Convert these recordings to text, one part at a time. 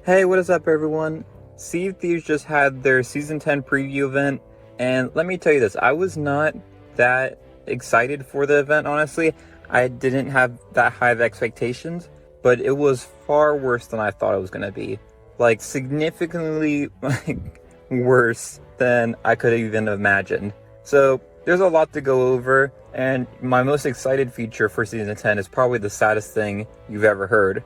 Hey, what is up, everyone? Sea of Thieves just had their Season 10 preview event, and let me tell you this, I was not that excited for the event, honestly. I didn't have that high of expectations, but it was far worse than I thought it was going to be. Like, significantly worse than I could have even imagined. So, there's a lot to go over, and my most excited feature for Season 10 is probably the saddest thing you've ever heard.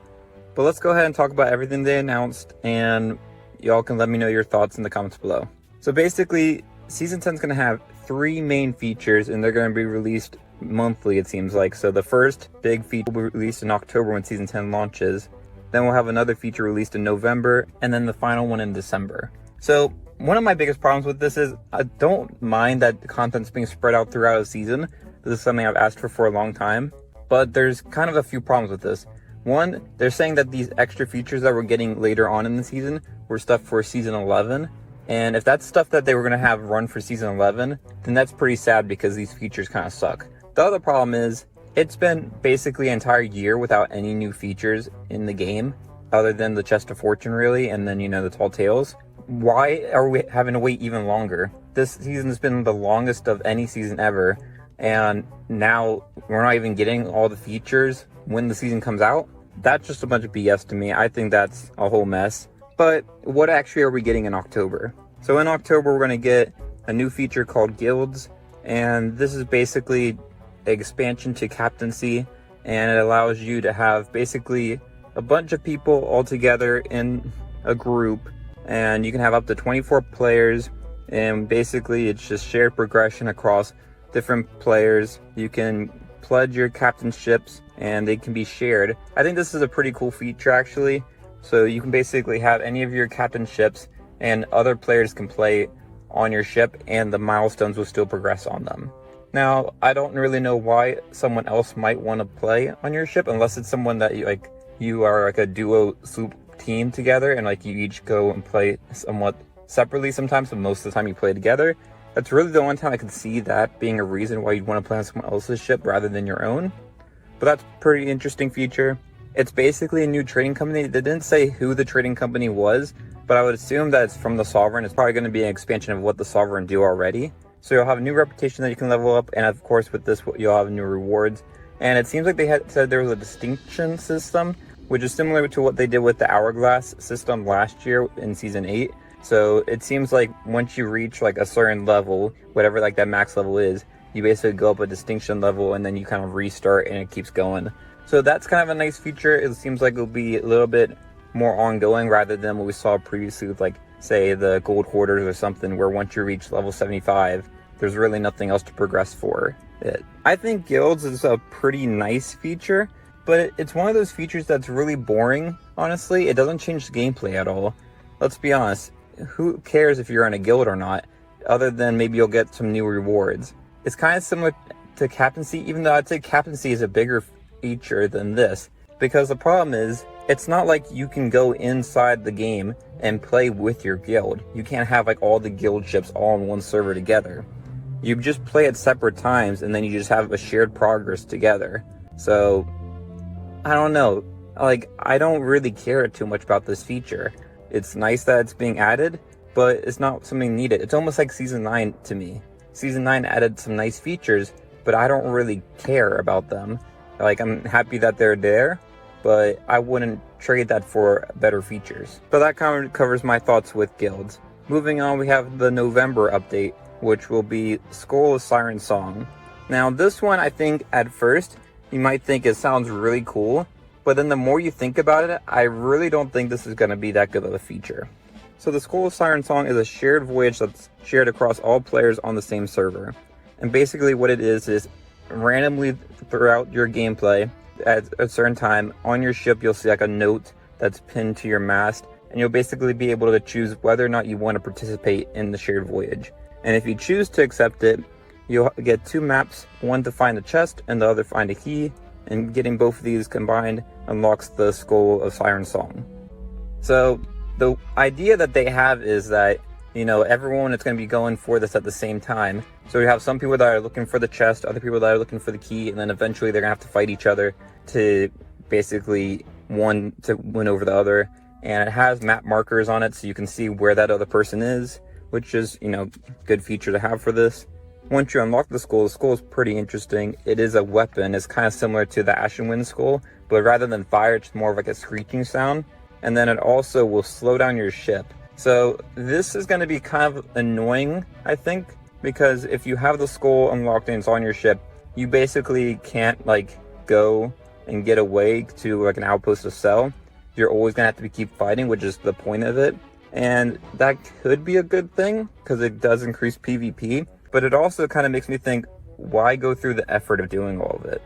But let's go ahead and talk about everything they announced, and y'all can let me know your thoughts in the comments below. So basically, Season 10 is going to have 3 main features, and they're going to be released monthly, it seems like. So the first big feature will be released in October when Season 10 launches. Then we'll have another feature released in November, and then the final one in December. So one of my biggest problems with this is I don't mind that the content's being spread out throughout a season. This is something I've asked for a long time, but there's kind of a few problems with this. One, they're saying that these extra features that we're getting later on in the season were stuff for Season 11. And if that's stuff that they were going to have run for Season 11, then that's pretty sad because these features kind of suck. The other problem is, it's been basically an entire year without any new features in the game, other than the Chest of Fortune, really, and then, the Tall Tales. Why are we having to wait even longer? This season's been the longest of any season ever, and now we're not even getting all the features when the season comes out. That's just a bunch of BS to me. I think that's a whole mess. But what actually are we getting in October? So in October, we're going to get a new feature called Guilds, and this is basically an expansion to Captaincy, and it allows you to have basically a bunch of people all together in a group, and you can have up to 24 players, and basically it's just shared progression across different players. You can pledge your captainships and they can be shared. I think this is a pretty cool feature, actually. So you can basically have any of your captainships and other players can play on your ship and the milestones will still progress on them. Now, I don't really know why someone else might want to play on your ship unless it's someone that you are like a duo soup team together and you each go and play somewhat separately sometimes, but most of the time you play together. That's really the one time I could see that being a reason why you'd want to play on someone else's ship rather than your own. But that's a pretty interesting feature. It's basically a new trading company. They didn't say who the trading company was, but I would assume that it's from the Sovereign. It's probably going to be an expansion of what the Sovereign do already. So you'll have a new reputation that you can level up, and of course with this you'll have new rewards. And it seems like they had said there was a distinction system, which is similar to what they did with the Hourglass system last year in Season 8. So it seems like once you reach a certain level, whatever that max level is, you basically go up a distinction level and then you kind of restart and it keeps going. So that's kind of a nice feature. It seems like it'll be a little bit more ongoing rather than what we saw previously with say the Gold Hoarders or something, where once you reach level 75, there's really nothing else to progress for it. I think Guilds is a pretty nice feature, but it's one of those features that's really boring, honestly. It doesn't change the gameplay at all. Let's be honest. Who cares if you're in a guild or not, other than maybe you'll get some new rewards. It's kind of similar to Captaincy, even though I'd say Captaincy is a bigger feature than this, because the problem is, it's not like you can go inside the game and play with your guild. You can't have all the guild ships all in one server together. You just play at separate times and then you just have a shared progress together. So, I don't know. I don't really care too much about this feature. It's nice that it's being added, but it's not something needed. It's almost like Season 9 to me. Season 9 added some nice features, but I don't really care about them. I'm happy that they're there, but I wouldn't trade that for better features. So that kind of covers my thoughts with Guilds. Moving on, we have the November update, which will be Skull of Siren Song. Now, this one, I think, at first, you might think it sounds really cool, but then the more you think about it, I really don't think this is going to be that good of a feature. So the Skull of Siren Song is a shared voyage that's shared across all players on the same server. And basically what it is randomly throughout your gameplay, at a certain time, on your ship you'll see a note that's pinned to your mast, and you'll basically be able to choose whether or not you want to participate in the shared voyage. And if you choose to accept it, you'll get 2 maps, one to find a chest and the other find a key, and getting both of these combined unlocks the Skull of Siren Song. So the idea that they have is that, everyone is going to be going for this at the same time. So we have some people that are looking for the chest, other people that are looking for the key, and then eventually they're going to have to fight each other to basically one to win over the other. and it has map markers on it so you can see where that other person is, which is, good feature to have for this. Once you unlock the skull is pretty interesting. It is a weapon. It's kind of similar to the Ashen Wind skull, but rather than fire, it's more of like a screeching sound. And then it also will slow down your ship. So this is going to be kind of annoying, I think, because if you have the skull unlocked and it's on your ship, you basically can't go and get away to an outpost to sell. You're always going to have to keep fighting, which is the point of it. And that could be a good thing because it does increase PvP. But it also kind of makes me think, why go through the effort of doing all of it?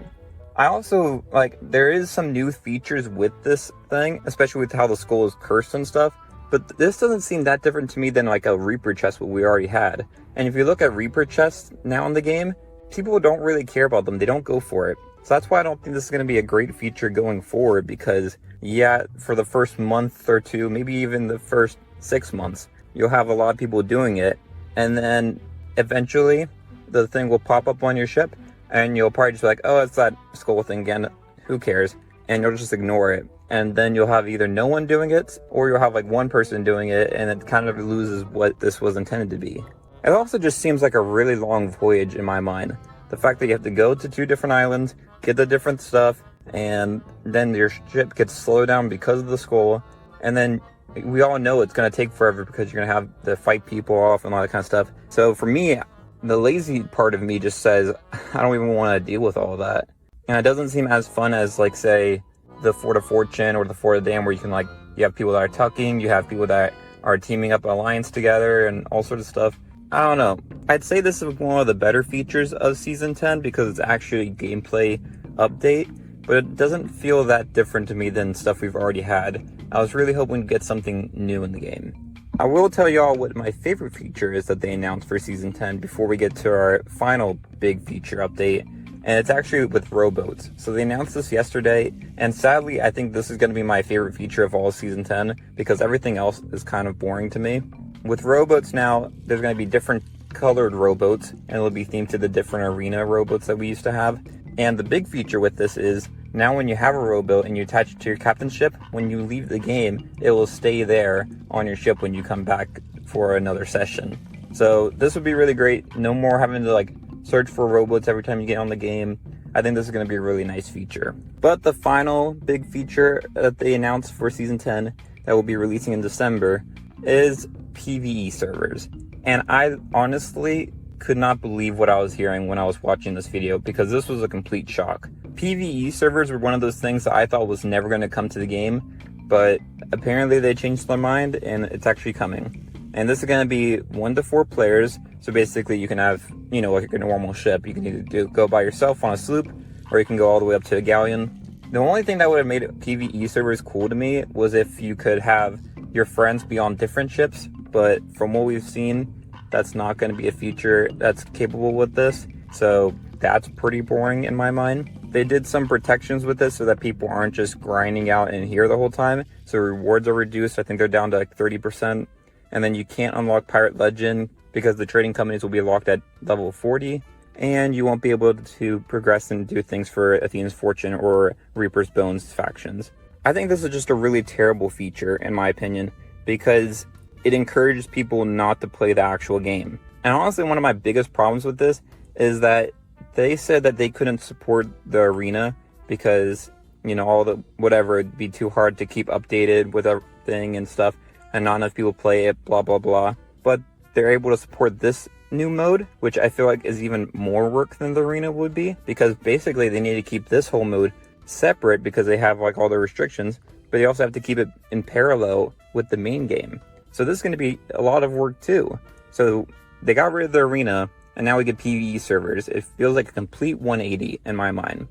I also, there is some new features with this thing, especially with how the skull is cursed and stuff. But this doesn't seem that different to me than a Reaper chest, what we already had. And if you look at Reaper chests now in the game, people don't really care about them. They don't go for it. So that's why I don't think this is going to be a great feature going forward, because yeah, for the first month or two, maybe even the first 6 months, you'll have a lot of people doing it. And then eventually the thing will pop up on your ship and you'll probably just be like, oh, it's that skull thing again, who cares? And you'll just ignore it. And then you'll have either no one doing it, or you'll have one person doing it, and it kind of loses what this was intended to be. It also just seems like a really long voyage in my mind. The fact that you have to go to 2 different islands, get the different stuff, and then your ship gets slowed down because of the skull, and then we all know it's going to take forever because you're going to have to fight people off and all that kind of stuff. So for me, the lazy part of me just says, I don't even want to deal with all of that. And it doesn't seem as fun as, say, the Fort of Fortune or the Fort of Dam, where you can, you have people that are tucking, you have people that are teaming up alliance together and all sorts of stuff. I don't know. I'd say this is one of the better features of Season 10 because it's actually a gameplay update, but it doesn't feel that different to me than stuff we've already had. I was really hoping to get something new in the game. I will tell y'all what my favorite feature is that they announced for Season 10 before we get to our final big feature update, and it's actually with rowboats. So they announced this yesterday, and sadly I think this is going to be my favorite feature of all of Season 10 because everything else is kind of boring to me. With rowboats now, there's going to be different colored rowboats, and it'll be themed to the different arena rowboats that we used to have. And the big feature with this is, now when you have a rowboat and you attach it to your captain's ship, when you leave the game, it will stay there on your ship when you come back for another session. So this would be really great. No more having to search for rowboats every time you get on the game. I think this is going to be a really nice feature. But the final big feature that they announced for Season 10 that will be releasing in December is PvE servers. And I honestly could not believe what I was hearing when I was watching this video, because this was a complete shock. PvE servers were one of those things that I thought was never going to come to the game, but apparently they changed their mind and it's actually coming. And this is going to be 1 to 4 players, so basically you can have, like a normal ship. You can either go by yourself on a sloop, or you can go all the way up to a galleon. The only thing that would have made PvE servers cool to me was if you could have your friends be on different ships, but from what we've seen, that's not going to be a feature that's capable with this, so that's pretty boring in my mind. They did some protections with this so that people aren't just grinding out in here the whole time, so rewards are reduced. I think they're down to 30%, and then you can't unlock Pirate Legend because the trading companies will be locked at level 40, and you won't be able to progress and do things for Athena's Fortune or Reaper's Bones factions. I think this is just a really terrible feature, in my opinion, because it encourages people not to play the actual game. And honestly, one of my biggest problems with this is that they said that they couldn't support the arena because, all the whatever, it'd be too hard to keep updated with everything and stuff, and not enough people play it, blah, blah, blah. But they're able to support this new mode, which I feel like is even more work than the arena would be, because basically they need to keep this whole mode separate because they have all the restrictions, but they also have to keep it in parallel with the main game. So this is going to be a lot of work too. So they got rid of the arena, and now we get PvE servers. It feels like a complete 180 in my mind.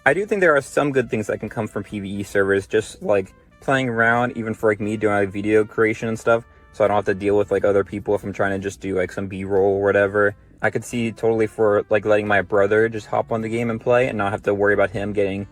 I do think there are some good things that can come from PvE servers, just playing around, even for me doing video creation and stuff, so I don't have to deal with other people if I'm trying to just do some B-roll or whatever. I could see totally for letting my brother just hop on the game and play and not have to worry about him getting,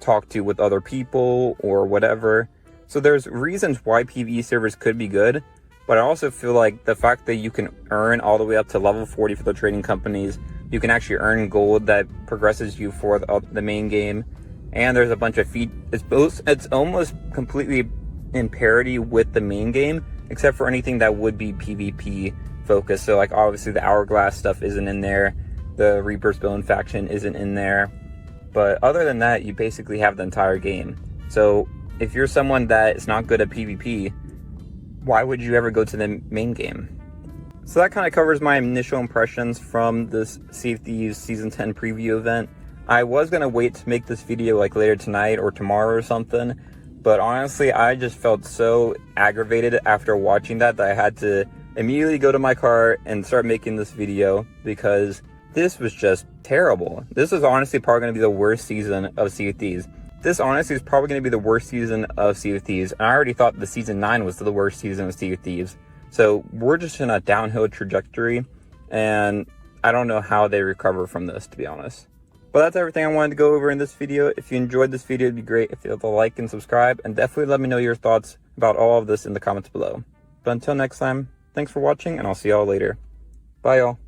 talked to with other people or whatever. So there's reasons why PvE servers could be good, but I also feel like the fact that you can earn all the way up to level 40 for the trading companies, you can actually earn gold that progresses you for the main game, and there's a bunch of it's almost completely in parity with the main game, except for anything that would be PvP focused. So like obviously the Hourglass stuff isn't in there, the Reaper's Bone faction isn't in there, but other than that, you basically have the entire game. So if you're someone that is not good at PvP, why would you ever go to the main game? So that kind of covers my initial impressions from this Sea of Thieves Season 10 preview event. I was going to wait to make this video like later tonight or tomorrow or something, but honestly, I just felt so aggravated after watching that I had to immediately go to my car and start making this video because this was just terrible. This is honestly probably going to be the worst season of Sea of Thieves. This honestly is probably going to be the worst season of Sea of Thieves. And I already thought the Season 9 was the worst season of Sea of Thieves. So we're just in a downhill trajectory, and I don't know how they recover from this, to be honest. But that's everything I wanted to go over in this video. If you enjoyed this video, it'd be great if you hit the like and subscribe, and definitely let me know your thoughts about all of this in the comments below. But until next time, thanks for watching, and I'll see y'all later. Bye, y'all.